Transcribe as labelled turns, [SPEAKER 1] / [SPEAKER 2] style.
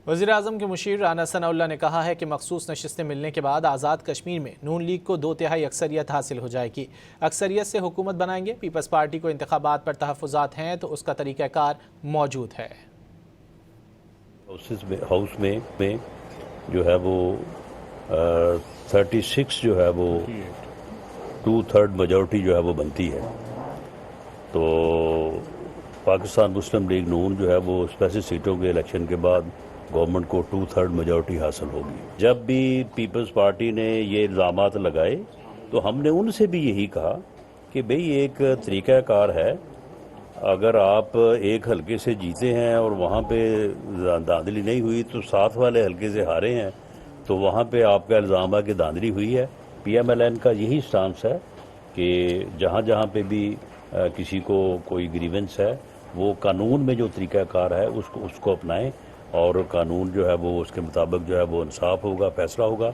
[SPEAKER 1] وزیراعظم کے مشیر رانا ثناء اللہ نے کہا ہے کہ مخصوص نشستیں ملنے کے بعد آزاد کشمیر میں نون لیگ کو 2/3 اکثریت حاصل ہو جائے گی۔ اکثریت سے حکومت بنائیں گے۔ پیپلز پارٹی کو انتخابات پر تحفظات ہیں تو اس کا طریقہ کار موجود ہے۔
[SPEAKER 2] ہاؤس میں جو ہے وہ 36 جو ہے وہ 2/3 میجورٹی جو ہے وہ بنتی ہے، تو پاکستان مسلم لیگ نون جو ہے وہ اسپیسیفک سیٹوں کے الیکشن کے بعد گورنمنٹ کو 2/3 میجورٹی حاصل ہوگی۔ جب بھی پیپلز پارٹی نے یہ الزامات لگائے تو ہم نے ان سے بھی یہی کہا کہ بھئی ایک طریقہ کار ہے، اگر آپ ایک حلقے سے جیتے ہیں اور وہاں پہ دھاندلی نہیں ہوئی تو ساتھ والے حلقے سے ہارے ہیں تو وہاں پہ آپ کا الزام ہے کہ دھاندلی ہوئی ہے۔ پی ایم ایل این کا یہی سٹانس ہے کہ جہاں جہاں پہ بھی کسی کو کوئی گریونس ہے وہ قانون میں جو طریقہ کار ہے اس کو اپنائیں، اور قانون جو ہے وہ اس کے مطابق جو ہے وہ انصاف ہوگا، فیصلہ ہوگا۔